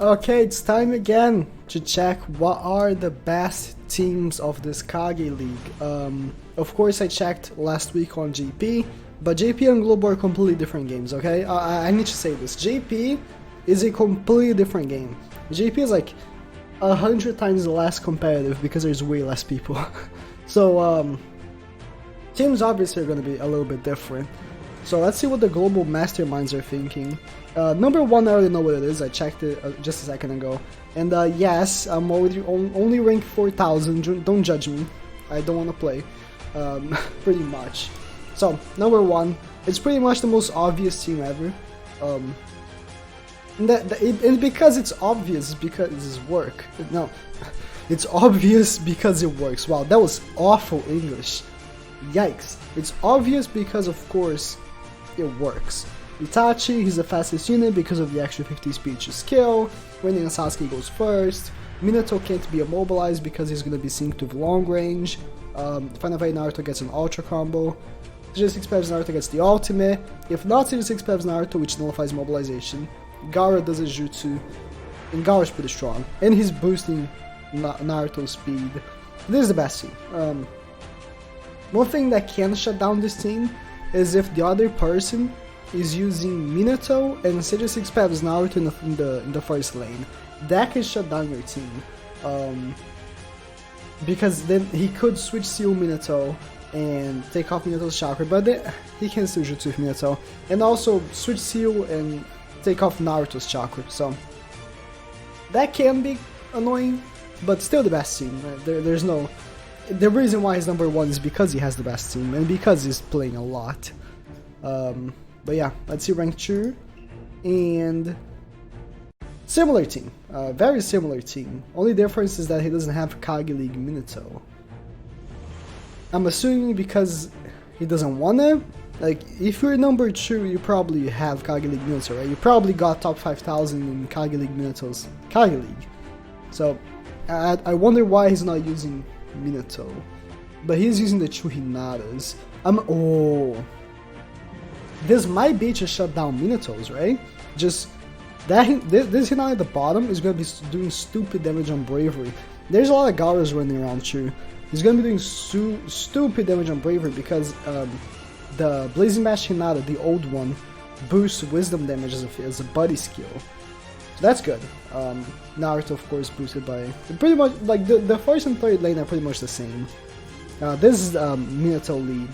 Okay, it's time again to check what are the best teams of this KAGE League. Of course I checked last week on JP, but JP and Global are completely different games, okay? I need to say this. JP is a completely different game. JP is like 100 times less competitive because there's way less people. So, teams obviously are going to be a little bit different. So let's see what the global masterminds are thinking. Number one, I already know what it is. I checked it just a second ago. And yes, I'm already only ranked 4,000. Don't judge me. I don't want to play. Pretty much. So, number one, it's pretty much the most obvious team ever. And because it's obvious, because it's work. No, it's obvious because it works. Wow, that was awful English. Yikes. It's obvious because, of course, it works. Itachi, he's the fastest unit because of the extra 50 speed to skill. Rin and Sasuke goes first. Minato can't be immobilized because he's gonna be synced with long range. Final Fight Naruto gets an ultra combo. Seja 6 Pevs Naruto gets the ultimate. If not Seja 6 Pevs Naruto, which nullifies mobilization, Gaara does a jutsu, and Gaara's pretty strong. And he's boosting Naruto's speed. This is the best team. One thing that can shut down this team is if the other person is using Minato and Seja 6 Pevs Naruto in the first lane. That can shut down your team. Because then he could switch seal Minato and take off Minato's chakra, but then he can still jutsu with Minato. And also switch seal and take off Naruto's chakra. So that can be annoying, but still the best team. There's no... The reason why he's number one is because he has the best team and because he's playing a lot. But yeah, let's see rank 2 and similar team, very similar team. Only difference is that he doesn't have KAGE League Minato. I'm assuming because he doesn't wanna. Like, if you're number 2, you probably have KAGE League Minato, right? You probably got top 5,000 in KAGE League Minato's KAGE League. So I wonder why he's not using Minato, but he's using the 2 Hinatas. This might be to shut down Minato's, right? Just that this Hinata at the bottom is gonna be doing stupid damage on Bravery. There's a lot of Gaaras running around too. He's gonna be doing stupid damage on Bravery because the Blazing Bash Hinata, the old one, boosts Wisdom damage as a buddy skill. So that's good. Naruto, of course, boosted by pretty much like the first and third lane are pretty much the same. This is Minato lead.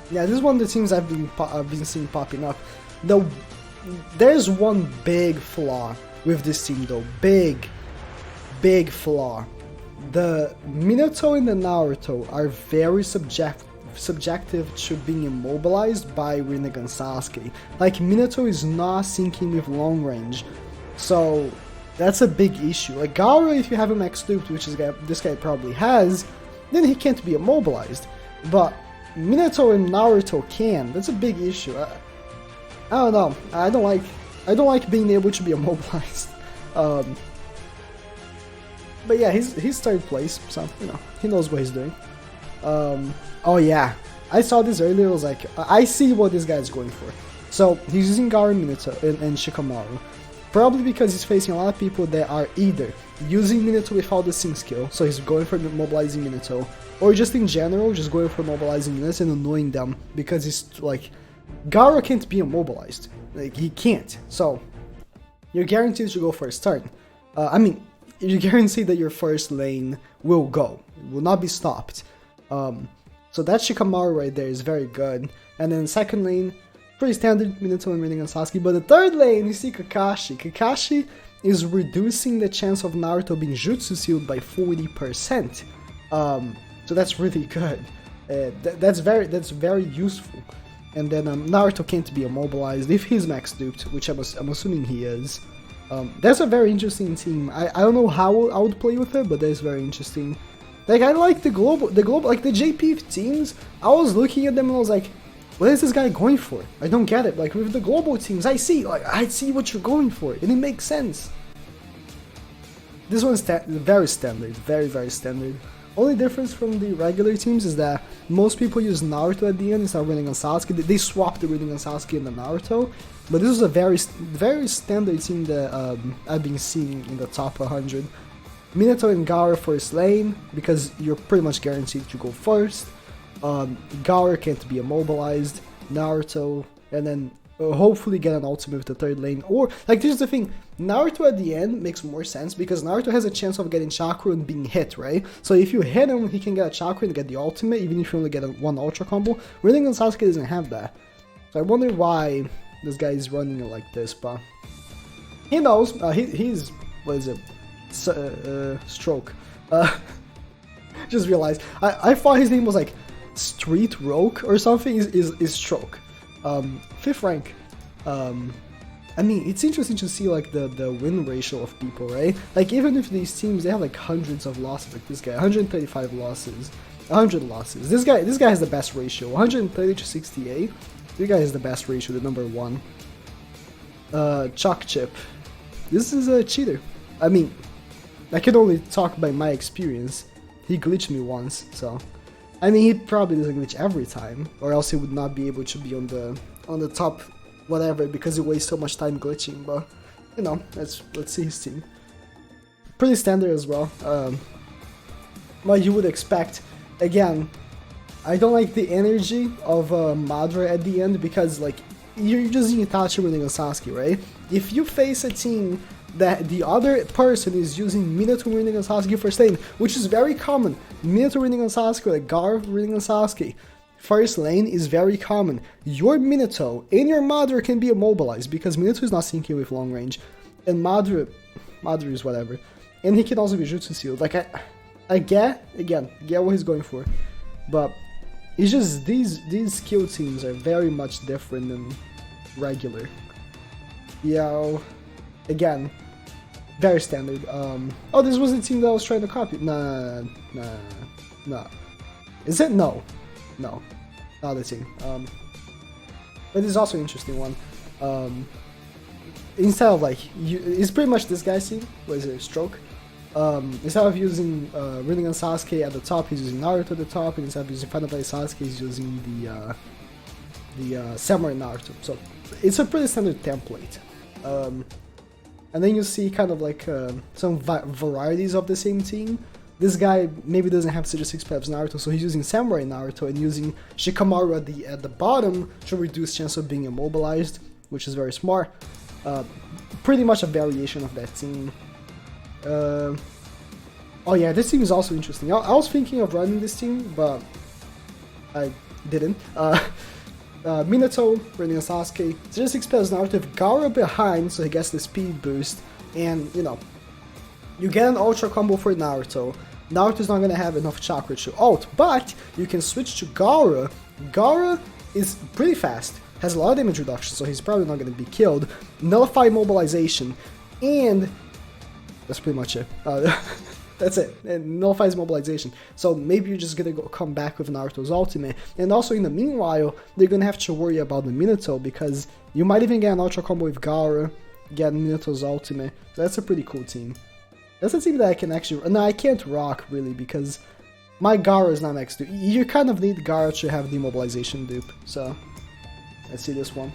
Yeah, this is one of the teams I've been seeing popping up. There's one big flaw with this team, though. Big flaw. The Minato and the Naruto are very subjective to being immobilized by Rinnegan Sasuke. Like, Minato is not syncing with long range, so that's a big issue. Like, Gaara, if you have him X-duped, which this guy probably has, then he can't be immobilized. But Minato and Naruto can. That's a big issue. I don't know. I don't like being able to be immobilized. But yeah, he's third place, so you know he knows what he's doing. Oh yeah, I saw this earlier. I was like, I see what this guy's going for. So he's using Gaara, Minato, and Shikamaru, probably because he's facing a lot of people that are either using Minato without the sync skill, so he's going for mobilizing Minato, or just in general, just going for mobilizing units and annoying them because he's like, Gaara can't be immobilized. Like, he can't. So, you're guaranteed to go first turn. I mean, you're guaranteed that your first lane will go. It will not be stopped. So that Shikamaru right there is very good. And then second lane, pretty standard, Minato and Rinnegan Sasuke. But the third lane, you see Kakashi. Kakashi is reducing the chance of Naruto being jutsu sealed by 40%. So that's really good. That's very useful. And then Naruto can't be immobilized if he's max duped, which I'm assuming he is. That's a very interesting team. I don't know how I would play with it, but that's very interesting. Like, I like the global, like the JP teams. I was looking at them and I was like, what is this guy going for? I don't get it. Like, with the global teams, I see what you're going for, and it makes sense. This one's very standard, very standard. Only difference from the regular teams is that most people use Naruto at the end instead of Rinnegan Sasuke. They swapped the Rinnegan Sasuke and the Naruto, But this is a very standard team that I've been seeing in the top 100. Minato and Gaara first lane, because you're pretty much guaranteed to go first. Gaara can't be immobilized, Naruto, and then hopefully get an ultimate with the third lane. Or, like, this is the thing, Naruto at the end makes more sense because Naruto has a chance of getting chakra and being hit, right? So if you hit him, he can get a chakra and get the ultimate, even if you only get one ultra combo. Rinnegan Sasuke doesn't have that. So I wonder why this guy is running it like this, but he knows. He's, what is it? Stroke. Just realized. I thought his name was like Street Roke or something. Is Stroke. 5th rank. I mean, it's interesting to see like the win ratio of people, right? Like even if these teams they have like hundreds of losses, like this guy, 135 losses, 100 losses. This guy has the best ratio, 130 to 68. This guy has the best ratio, the number 1. Chalk Chip. This is a cheater. I mean, I can only talk by my experience. He glitched me once, so I mean he probably doesn't glitch every time, or else he would not be able to be on the top whatever because he wastes so much time glitching. But you know, let's see his team. Pretty standard as well. What you would expect. Again, I don't like the energy of Madara at the end because like you're using Itachi winning on Sasuke, right? If you face a team that the other person is using Minato winning on Sasuke first lane, which is very common. Minato winning on Sasuke, like Gaara winning on Sasuke. First lane is very common. Your Minato and your Madara can be immobilized because Minato is not syncing with long range. And Madara is whatever. And he can also be jutsu sealed. Like I get what he's going for. But it's just these skill teams are very much different than regular. Yo, again, very standard. Oh, this was the team that I was trying to copy. Nah. Is it? No, not the team. But this is also an interesting one. Instead of like, it's pretty much this guy's team. What is it? Stroke. Instead of using Rinnegan Sasuke at the top, he's using Naruto at the top, and instead of using Final Fight Sasuke, he's using the Samurai Naruto. So it's a pretty standard template. And then you see kind of like some varieties of the same team. This guy maybe doesn't have such a 6-peps Naruto, so he's using Samurai Naruto and using Shikamaru at the bottom to reduce chance of being immobilized, which is very smart. Pretty much a variation of that team. Oh yeah, this team is also interesting. I was thinking of running this team, but I didn't. Minato, running a Sasuke, 6-peps Naruto with Gaara behind, so he gets the speed boost, and you know, you get an ultra combo for Naruto. Naruto's not gonna have enough chakra to ult, but you can switch to Gaara. Gaara is pretty fast, has a lot of damage reduction, so he's probably not gonna be killed. Nullify mobilization, and that's pretty much it. That's it. And nullifies mobilization. So maybe you're just gonna come back with Naruto's ultimate. And also in the meanwhile, they're gonna have to worry about the Minato because you might even get an ultra combo with Gaara, get Minato's ultimate. So that's a pretty cool team. That's a team that I can actually... No, I can't rock really because my Gaara is not next to... You kind of need Gaara to have the immobilization dupe. So let's see this one.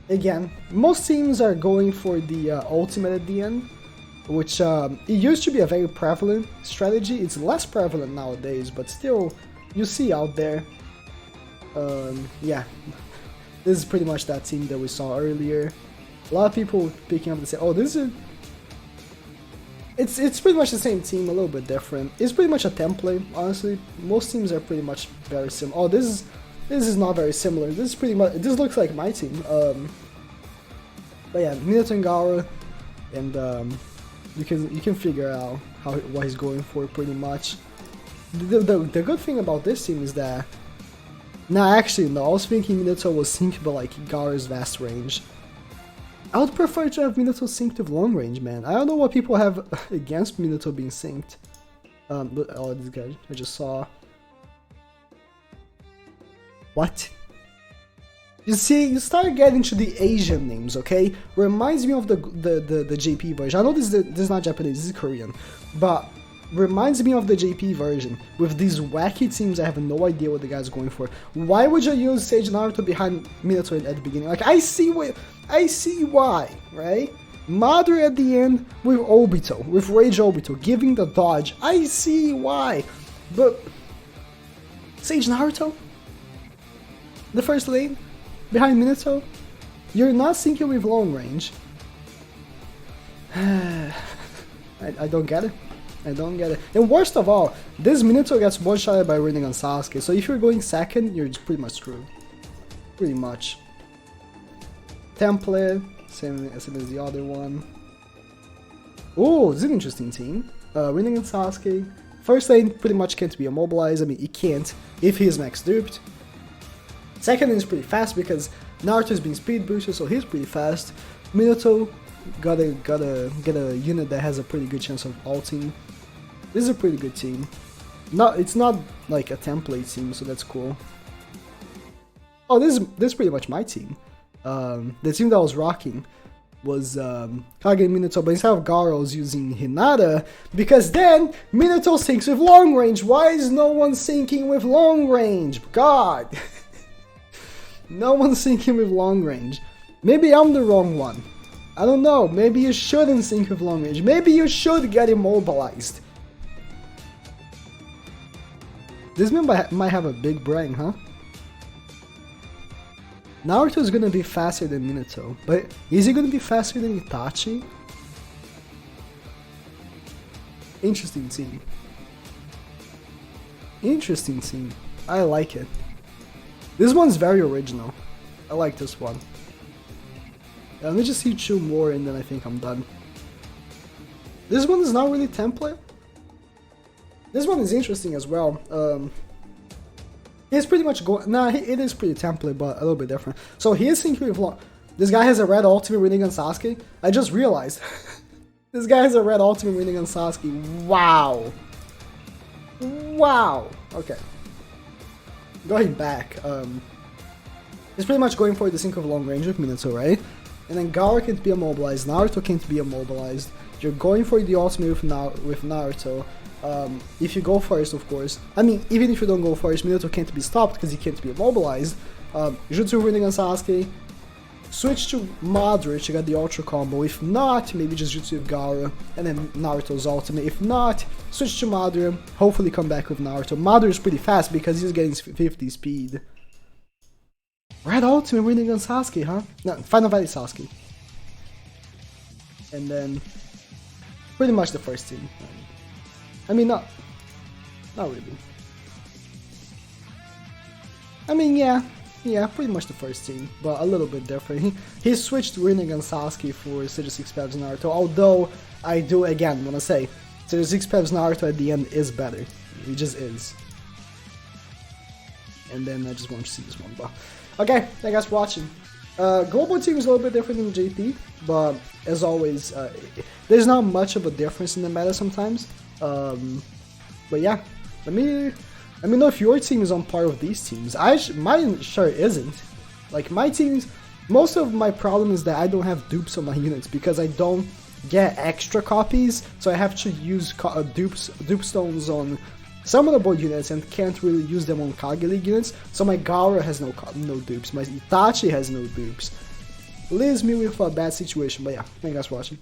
Again, most teams are going for the ultimate at the end, which it used to be a very prevalent strategy. It's less prevalent nowadays, but still, you see out there. Yeah, this is pretty much that team that we saw earlier. A lot of people picking up and say, "Oh, this is." It's pretty much the same team, a little bit different. It's pretty much a template, honestly. Most teams are pretty much very similar. Oh, this is not very similar. This is pretty much. This looks like my team. But yeah, Minato and Gaara, and you can figure out what he's going for pretty much. The good thing about this team is that. Nah, actually no. I was thinking Minato was synced by like Gaara's vast range. I would prefer to have Minato synced with long range, man. I don't know what people have against Minato being synced. But, oh, this guy I just saw. What? You see, you start getting to the Asian names, okay? Reminds me of the JP version. I know this is not Japanese, this is Korean. But reminds me of the JP version, with these wacky teams. I have no idea what the guy's going for. Why would you use Sage Naruto behind Minato at the beginning? Like, I see why, right? Madara at the end with Obito, with Rage Obito, giving the dodge. I see why. But Sage Naruto? The first lane? Behind Minato? You're not syncing with long range. I don't get it. I don't get it. And worst of all, this Minato gets one-shotted by Rinnegan Sasuke, so if you're going second, you're pretty much screwed. Pretty much. Template, same as the other one. Oh, this is an interesting team. Rinnegan Sasuke. First lane pretty much can't be immobilized. I mean, he can't if he is max duped. Second lane is pretty fast because Naruto is being speed boosted, so he's pretty fast. Minato gotta get a unit that has a pretty good chance of ulting. This is a pretty good team. It's not like a template team, so that's cool. Oh, this is pretty much my team. The team that I was rocking was KAGE and Minato, but instead of Gaara I was using Hinata, because then Minato syncs with long range. Why is no one syncing with long range? God! No one's syncing with long range. Maybe I'm the wrong one. I don't know, maybe you shouldn't sync with long range. Maybe you should get immobilized. This man might have a big brain, huh? Naruto's gonna be faster than Minato, but is he gonna be faster than Itachi? Interesting team. Interesting team. I like it. This one's very original. I like this one. Let me just see 2 more and then I think I'm done. This one is not really template. This one is interesting as well. It's pretty much going. Nah, it is pretty template, but a little bit different. So he is syncing with long. This guy has a red ultimate Rinnegan Sasuke. I just realized. This guy has a red ultimate Rinnegan Sasuke. Wow. Wow. Okay. Going back. He's pretty much going for the sync of long range with Minato, right? And then Gaara can't be immobilized. Naruto can't be immobilized. You're going for the ultimate with Naruto. If you go first, of course. I mean, even if you don't go first, Minato can't be stopped because he can't be immobilized. Jutsu Rinnegan Sasuke. Switch to Madara to get the ultra combo. If not, maybe just Jutsu with Gaara and then Naruto's ultimate. If not, switch to Madara. Hopefully come back with Naruto. Madara is pretty fast because he's getting 50 speed. Red ultimate Rinnegan Sasuke, huh? No, Final Valley Sasuke. And then pretty much the first team. I mean, not really. I mean, yeah, pretty much the first team, but a little bit different. He switched Rinnegan Sasuke for Stage 6 Peps Naruto, although I do again want to say, Stage 6 Peps Naruto at the end is better. He just is. And then I just want to see this one, but okay, thank you guys for watching. Global team is a little bit different than JP, but as always, there's not much of a difference in the meta sometimes. But yeah, let me know if your team is on par with these teams. Mine sure isn't. Like my teams, most of my problem is that I don't have dupes on my units because I don't get extra copies, so I have to use dupe stones on some of the board units and can't really use them on KAGE League units. So my Gaara has no dupes, my Itachi has no dupes. Leaves me with a bad situation, but yeah, thank you guys for watching.